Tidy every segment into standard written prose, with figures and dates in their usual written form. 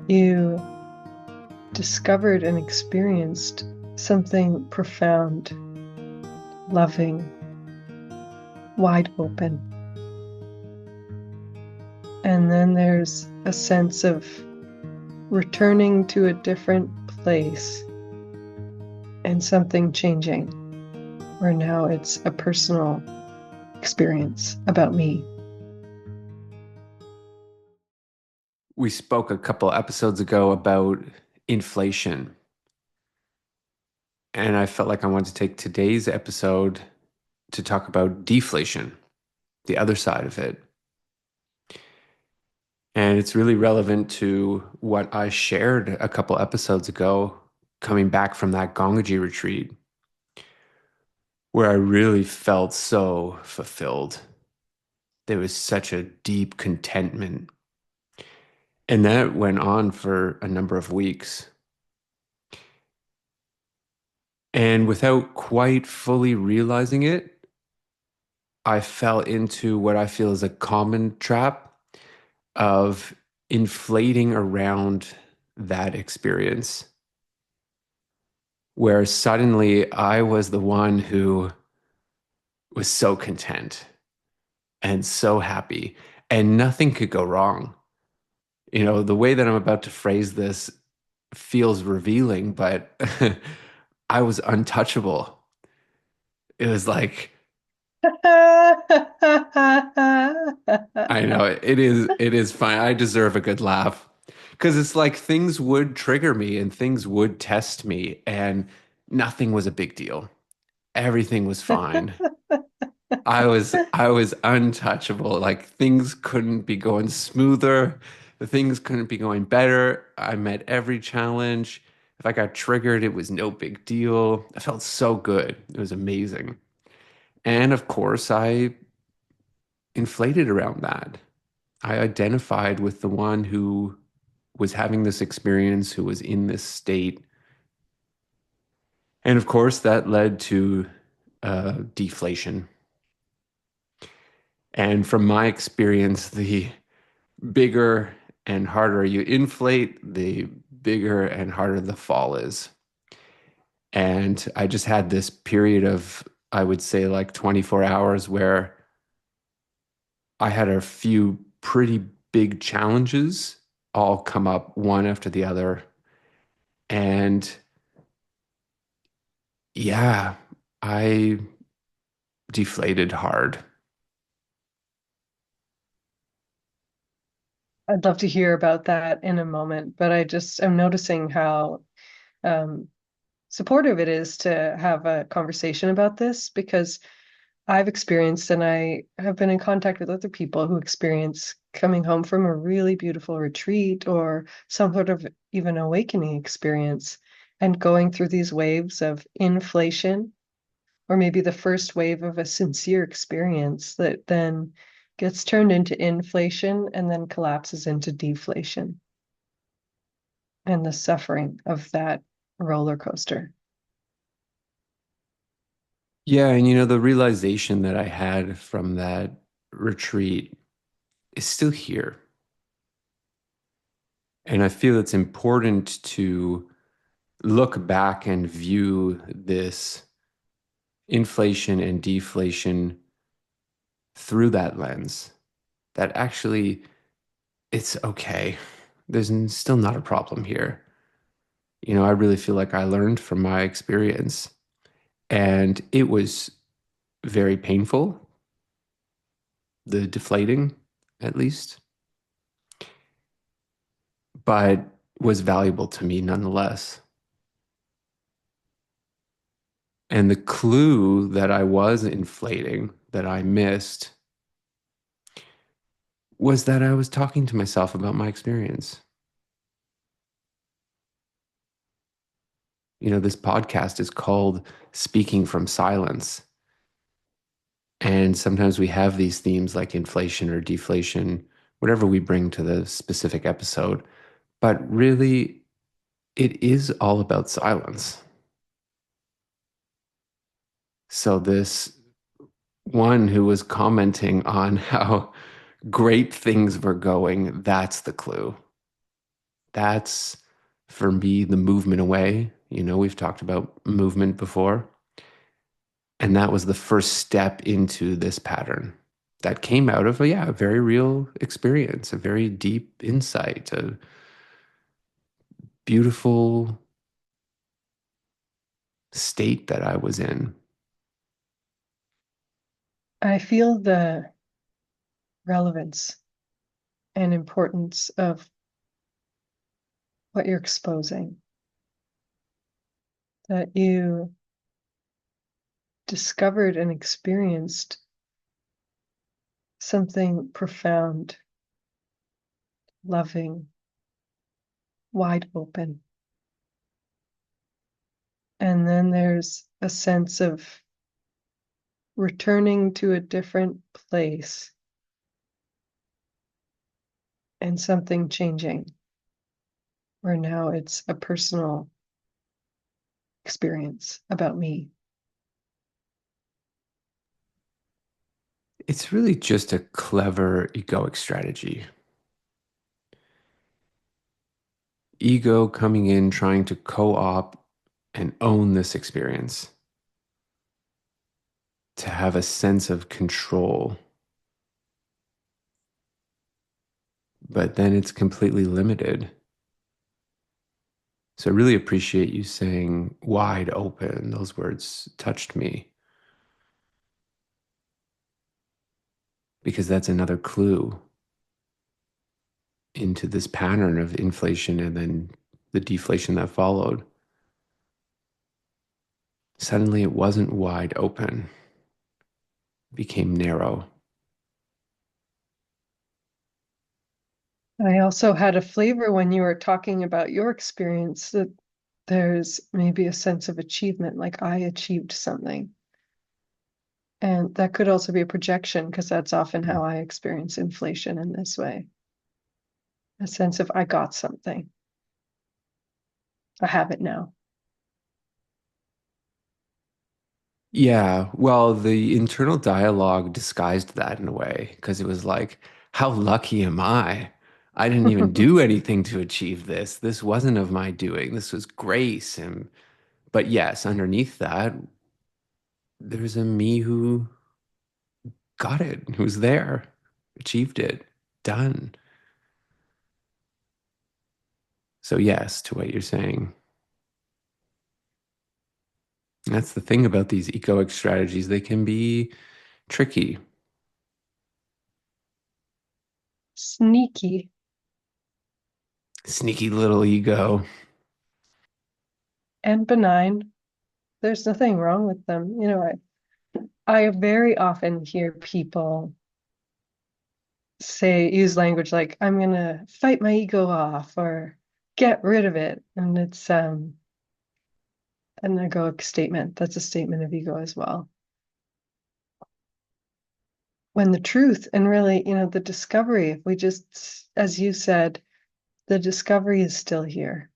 You discovered and experienced something profound, loving, wide open. And then there's a sense of returning to a different place and something changing, where now it's a personal experience about me. We spoke a couple episodes ago about inflation, and I felt like I wanted to take today's episode to talk about deflation, the other side of it. And it's really relevant to what I shared a couple episodes ago, coming back from that Gongaji retreat, where I really felt so fulfilled. There was such a deep contentment. And that went on for a number of weeks. And without quite fully realizing it, I fell into what I feel is a common trap of inflating around that experience, where suddenly I was the one who was so content and so happy, and nothing could go wrong. The way that I'm about to phrase this feels revealing, but I was untouchable. It was like, I know it is fine. I deserve a good laugh because it's like things would trigger me and things would test me and nothing was a big deal. Everything was fine. I was untouchable. Like things couldn't be going smoother. The things couldn't be going better. I met every challenge. If I got triggered, it was no big deal. I felt so good. It was amazing. And of course, I inflated around that. I identified with the one who was having this experience, who was in this state. And of course, that led to deflation. And from my experience, the bigger and harder you inflate, the bigger and harder the fall is. And I just had this period of, I would say, like 24 hours where I had a few pretty big challenges all come up one after the other. And yeah, I deflated hard. I'd love to hear about that in a moment, but I'm noticing how um, supportive it is to have a conversation about this because I've experienced and I have been in contact with other people who experience coming home from a really beautiful retreat or some sort of even awakening experience and going through these waves of inflation, or maybe the first wave of a sincere experience that then gets turned into inflation and then collapses into deflation and the suffering of that roller coaster. Yeah, and the realization that I had from that retreat is still here. And I feel it's important to look back and view this inflation and deflation through that lens. That actually, it's okay. Still not a problem here. I really feel like I learned from my experience, and it was very painful, the deflating, at least, but was valuable to me nonetheless. And the clue that I was inflating, that I missed, was that I was talking to myself about my experience. This podcast is called Speaking from Silence. And sometimes we have these themes like inflation or deflation, whatever we bring to the specific episode. But really, it is all about silence. So, this one who was commenting on how great things were going, that's the clue. That's for me the movement away. We've talked about movement before. And that was the first step into this pattern that came out of a very real experience, a very deep insight, a beautiful state that I was in. I feel the relevance and importance of what you're exposing, that you discovered and experienced something profound, loving, wide open. And then there's a sense of returning to a different place and something changing, where now it's a personal experience about me. It's really just a clever egoic strategy. Ego coming in, trying to co op and own this experience, to have a sense of control. But then it's completely limited. So I really appreciate you saying wide open. Those words touched me because that's another clue into this pattern of inflation and then the deflation that followed. Suddenly it wasn't wide open, it became narrow. I also had a flavor when you were talking about your experience that there's maybe a sense of achievement, like I achieved something. And that could also be a projection because that's often how I experience inflation in this way. A sense of I got something. I have it now. Yeah, well, the internal dialogue disguised that in a way because it was like, how lucky am I? I didn't even do anything to achieve this. This wasn't of my doing. This was grace. But yes, underneath that, there's a me who got it, who's there, achieved it, done. So yes, to what you're saying. That's the thing about these egoic strategies. They can be tricky. Sneaky Sneaky little ego. and benign. There's nothing wrong with them. I very often hear people use language like, I'm gonna fight my ego off or get rid of it. And it's an egoic statement. That's a statement of ego as well. When the truth and really, the discovery, if we just, as you said, the discovery is still here.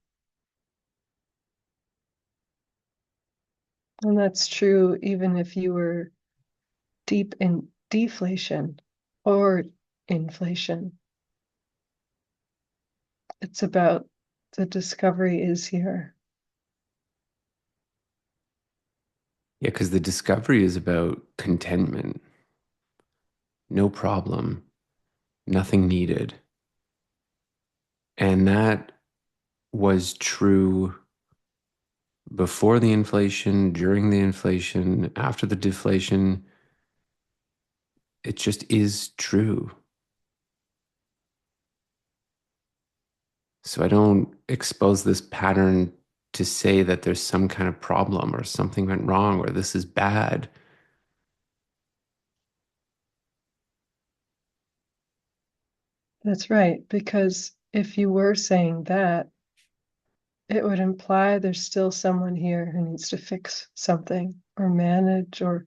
And that's true even if you were deep in deflation or inflation. It's about the discovery is here. Yeah, because the discovery is about contentment, no problem, nothing needed. And that was true before the inflation, during the inflation, after the deflation. It just is true. So I don't expose this pattern to say that there's some kind of problem or something went wrong or this is bad. That's right, because if you were saying that, it would imply there's still someone here who needs to fix something or manage or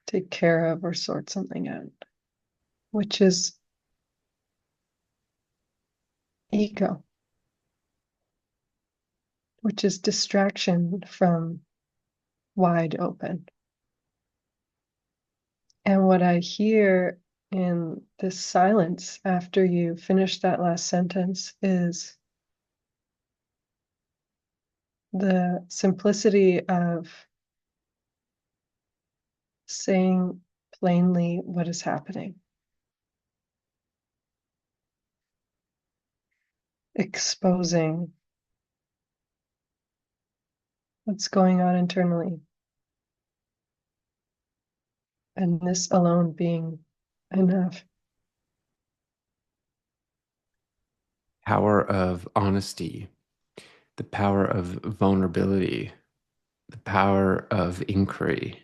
take care of or sort something out, which is ego, which is distraction from wide open. And what I hear in this silence after you finish that last sentence is the simplicity of saying plainly what is happening, exposing what's going on internally, and this alone being enough. Power of honesty, the power of vulnerability, the power of inquiry.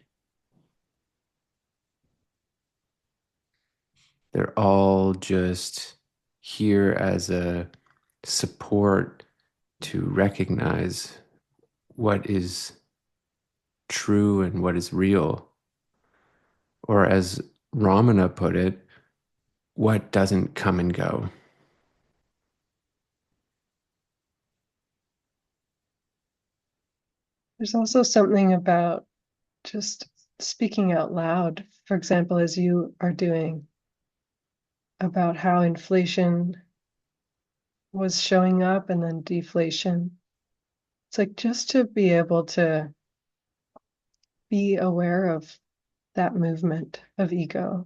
They're all just here as a support to recognize what is true and what is real. Or as Ramana put it, what doesn't come and go. There's also something about just speaking out loud, for example, as you are doing, about how inflation was showing up and then deflation. It's like just to be able to be aware of that movement of ego.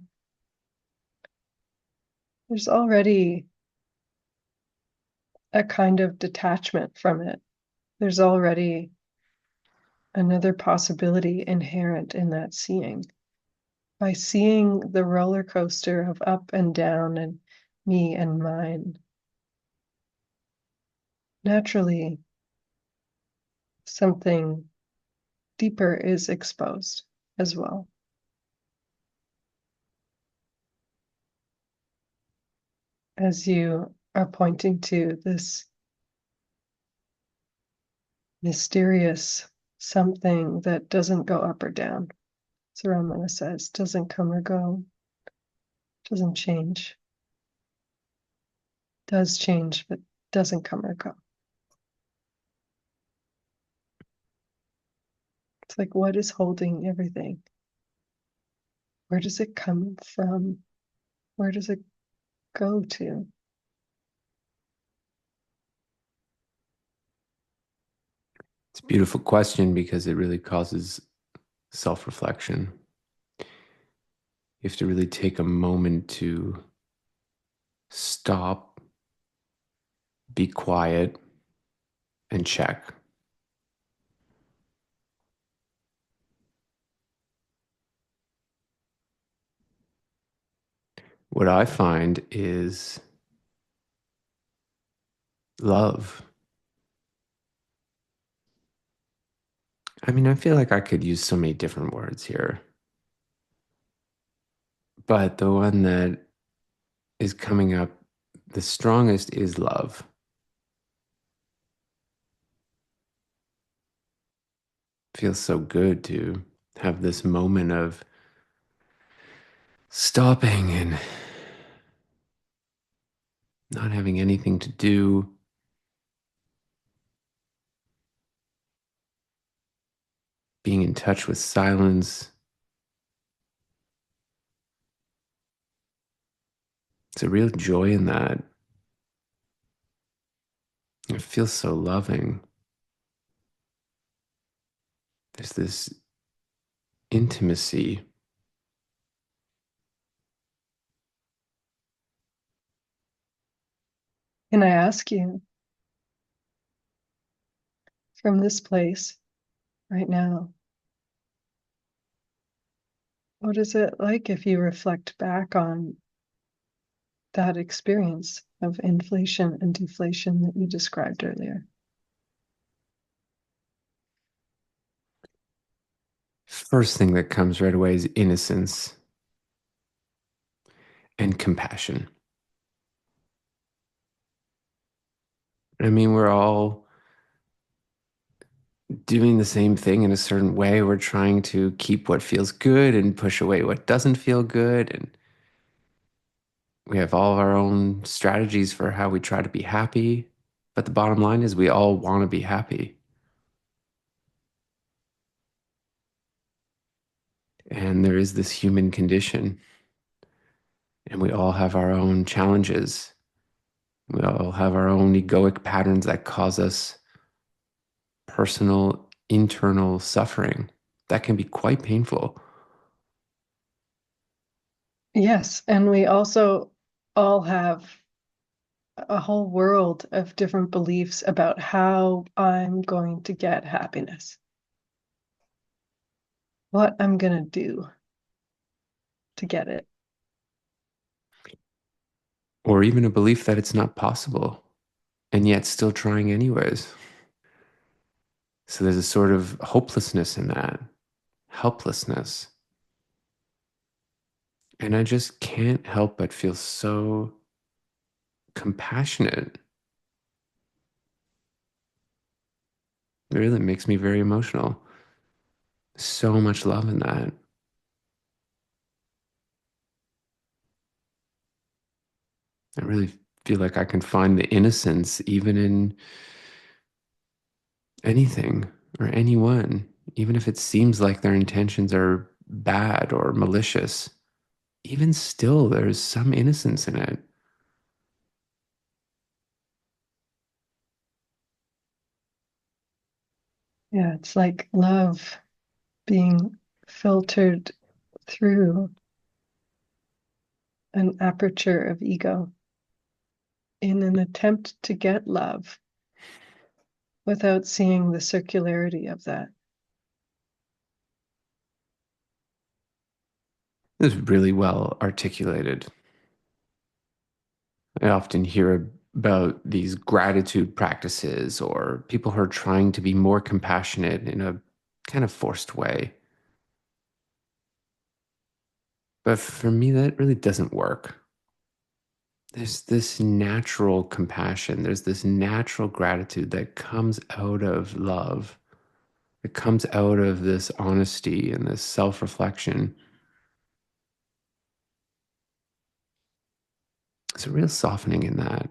There's already a kind of detachment from it. There's already another possibility inherent in that seeing. By seeing the roller coaster of up and down and me and mine, naturally something deeper is exposed as well. As you are pointing to this mysterious something that doesn't go up or down. Saramana says, doesn't come or go, doesn't change, does change, but doesn't come or go. It's like, what is holding everything? Where does it come from? Where does it go to? It's a beautiful question because it really causes self-reflection. You have to really take a moment to stop, be quiet, and check. What I find is love. I mean, I feel like I could use so many different words here, but the one that is coming up the strongest is love. Feels so good to have this moment of stopping and not having anything to do, being in touch with silence. It's a real joy in that. It feels so loving. There's this intimacy. Can I ask you from this place right now, what is it like if you reflect back on that experience of inflation and deflation that you described earlier? First thing that comes right away is innocence and compassion. I mean, we're all doing the same thing in a certain way. We're trying to keep what feels good and push away what doesn't feel good. And we have all of our own strategies for how we try to be happy. But the bottom line is we all want to be happy. And there is this human condition. And we all have our own challenges. We all have our own egoic patterns that cause us personal, internal suffering. That can be quite painful. Yes, and we also all have a whole world of different beliefs about how I'm going to get happiness, what I'm going to do to get it. Or even a belief that it's not possible, and yet still trying anyways. So there's a sort of hopelessness in that, helplessness. And I just can't help but feel so compassionate. It really makes me very emotional. So much love in that. I really feel like I can find the innocence even in anything or anyone, even if it seems like their intentions are bad or malicious. Even still, there's some innocence in it. Yeah, it's like love being filtered through an aperture of ego in an attempt to get love without seeing the circularity of that. It's really well articulated. I often hear about these gratitude practices or people who are trying to be more compassionate in a kind of forced way. But for me, that really doesn't work. There's this natural compassion, there's this natural gratitude that comes out of love, it comes out of this honesty and this self reflection. There's a real softening in that.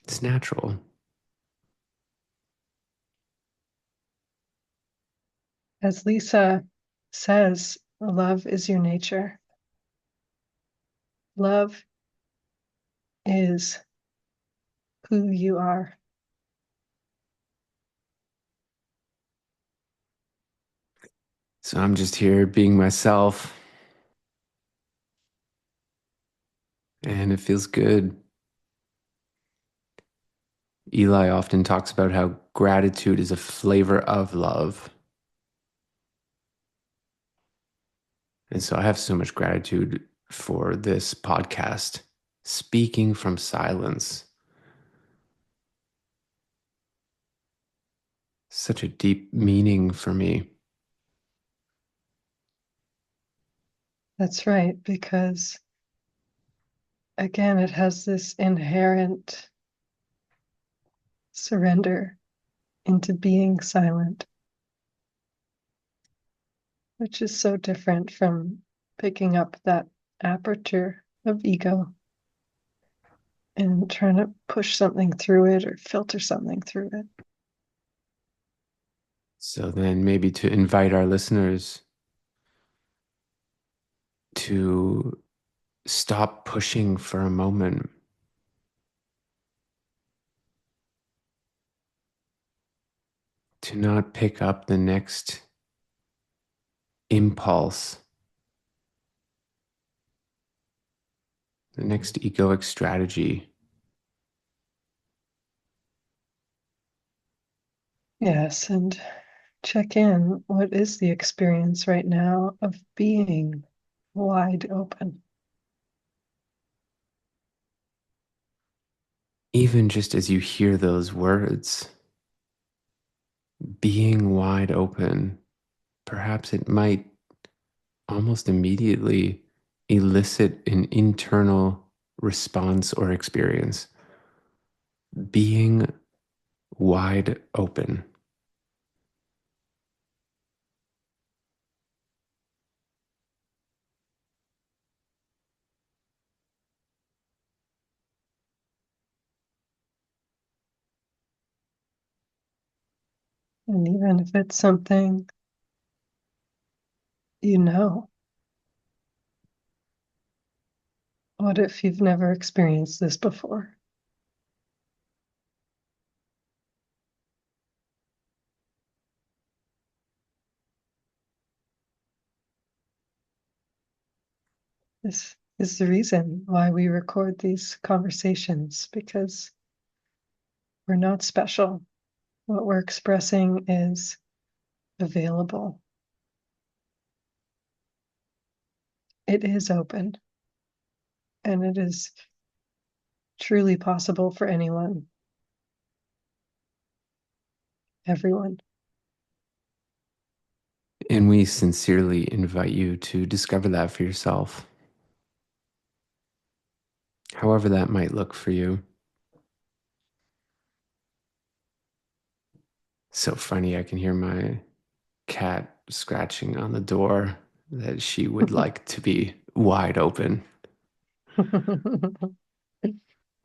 It's natural. As Lisa says, love is your nature. Love is who you are. So I'm just here being myself, and it feels good. Eli often talks about how gratitude is a flavor of love. And so I have so much gratitude for this podcast, Speaking from Silence. Such a deep meaning for me. That's right, because again, it has this inherent surrender into being silent, which is so different from picking up that aperture of ego and trying to push something through it or filter something through it. So then maybe to invite our listeners to stop pushing for a moment, to not pick up the next impulse, the next egoic strategy. Yes, and check in. What is the experience right now of being wide open? Even just as you hear those words, being wide open, perhaps it might almost immediately elicit an internal response or experience. Being wide open. And even if it's something you know, What if you've never experienced this before? This is the reason why we record these conversations, because we're not special. What we're expressing is available. It is open, and it is truly possible for anyone, everyone. And we sincerely invite you to discover that for yourself, however that might look for you. So funny, I can hear my cat scratching on the door that she would like to be wide open.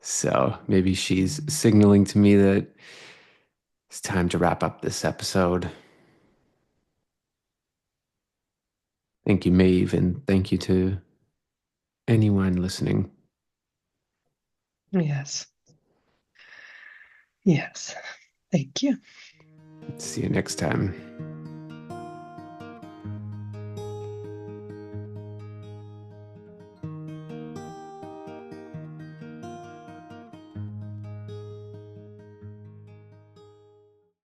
So maybe she's signaling to me that it's time to wrap up this episode. Thank you, Maeve, and thank you to anyone listening. Yes. Yes. Thank you. See you next time.